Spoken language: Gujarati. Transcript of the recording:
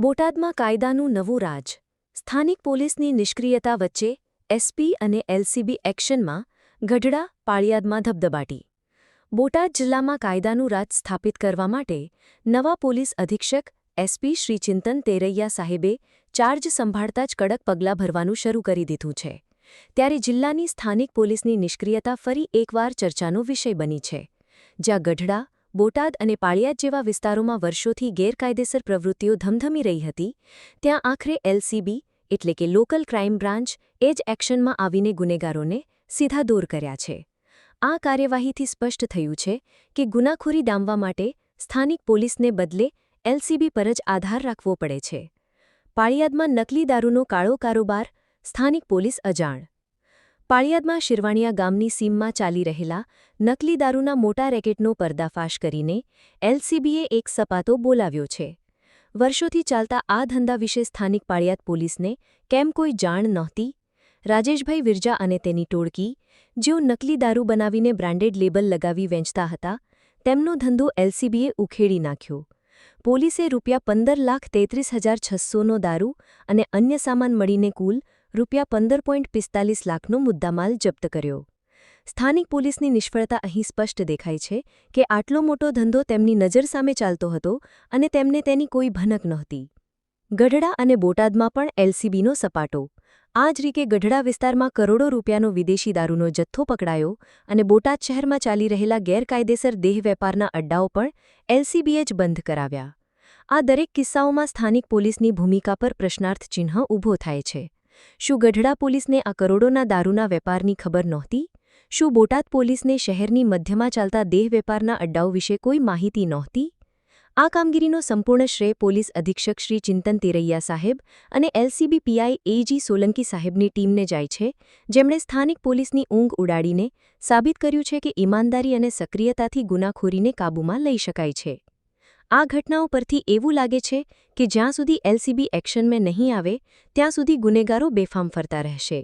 બોટાદમાં કાયદાનું નવું રાજ. સ્થાનિક પોલીસની નિષ્ક્રિયતા વચ્ચે એસપી અને એલસીબી એક્શનમાં, ગઢડા, પાળિયાદમાં ધબધબાટી. બોટાદ જિલ્લામાં કાયદાનું રાજ સ્થાપિત કરવા માટે નવા પોલીસ અધિક્ષક એસપી શ્રી ચિંતન તેરૈયા સાહેબે ચાર્જ સંભાળતા જ કડક પગલાં ભરવાનું શરૂ કરી દીધું છે. ત્યારે જિલ્લાની સ્થાનિક પોલીસની નિષ્ક્રિયતા ફરી એકવાર ચર્ચાનો વિષય બની છે. જ્યાં ગઢડા, બોટાદ અને પાળિયાદ જેવા વિસ્તારોમાં વર્ષોથી ગેરકાયદેસર પ્રવૃત્તિઓ ધમધમી રહી હતી, ત્યાં આખરે એલસીબી એટલે કે લોકલ ક્રાઇમ બ્રાન્ચ એ જ એક્શનમાં આવીને ગુનેગારોને સીધા દૂર કર્યા છે. આ કાર્યવાહીથી સ્પષ્ટ થયું છે કે ગુનાખોરી ડામવા માટે સ્થાનિક પોલીસને બદલે એલસીબી પર જ આધાર રાખવો પડે છે. પાળિયાદમાં નકલી દારૂનો કાળો કારોબાર, સ્થાનિક પોલીસ અજાણ. પાળિયાદમાં શિરવાણિયા ગામની સીમમાં ચાલી રહેલા નકલી દારૂના મોટા રેકેટનો પર્દાફાશ કરીને એલસીબીએ એક સપાટો બોલાવ્યો છે. વર્ષોથી ચાલતા આ ધંધા વિશે સ્થાનિક પાળિયાદ પોલીસને કેમ કોઈ જાણ નહોતી? રાજેશભાઈ વિરજા અને તેની ટોળકી, જેઓ નકલી દારૂ બનાવીને બ્રાન્ડેડ લેબલ લગાવી વેચતા હતા, તેમનો ધંધો એલસીબીએ ઉખેડી નાખ્યો. પોલીસે ₹15,33,600નો દારૂ અને અન્ય સામાન મળીને કુલ ₹15.45 લાખનો મુદ્દામાલ જપ્ત કર્યો. સ્થાનિક પોલીસની નિષ્ફળતા અહીં સ્પષ્ટ દેખાય છે કે આટલો મોટો ધંધો તેમની નજર સામે ચાલતો હતો અને તેમને તેની કોઈ ભનક નહોતી. ગઢડા અને બોટાદમાં પણ એલસીબીનો સપાટો. આ જ રીતે ગઢડા વિસ્તારમાં કરોડો રૂપિયાનો વિદેશી દારૂનો જથ્થો પકડાયો અને બોટાદ શહેરમાં ચાલી રહેલા ગેરકાયદેસર દેહ વેપારના અડ્ડાઓ પણ એલસીબીએ જ બંધ કરાવ્યા. આ દરેક કિસ્સાઓમાં સ્થાનિક પોલીસની ભૂમિકા પર પ્રશ્નાર્થ ચિહ્ન ઊભો થાય છે. શું ગઢડા પોલીસને આ કરોડોના દારૂના વેપારની ખબર નહોતી? શું બોટાદ પોલીસને શહેરની મધ્યમાં ચાલતા દેહ વેપારના અડ્ડાઓ વિશે કોઈ માહિતી નહોતી? આ કામગીરીનો સંપૂર્ણ શ્રેય પોલીસ અધિક્ષક શ્રી ચિંતન તેરૈયા સાહેબ અને એલસીબી પીઆઈ એજી સોલંકી સાહેબની ટીમને જાય છે, જેમણે સ્થાનિક પોલીસની ઊંઘ ઉડાડીને સાબિત કર્યું છે કે ઈમાનદારી અને સક્રિયતાથી ગુનાખોરીને કાબૂમાં લઈ શકાય છે. આ ઘટનાઓ પરથી એવું લાગે છે કે જ્યાં સુધી એલસીબી એક્શનમાં નહીં આવે, ત્યાં સુધી ગુનેગારો બેફામ ફરતા રહેશે.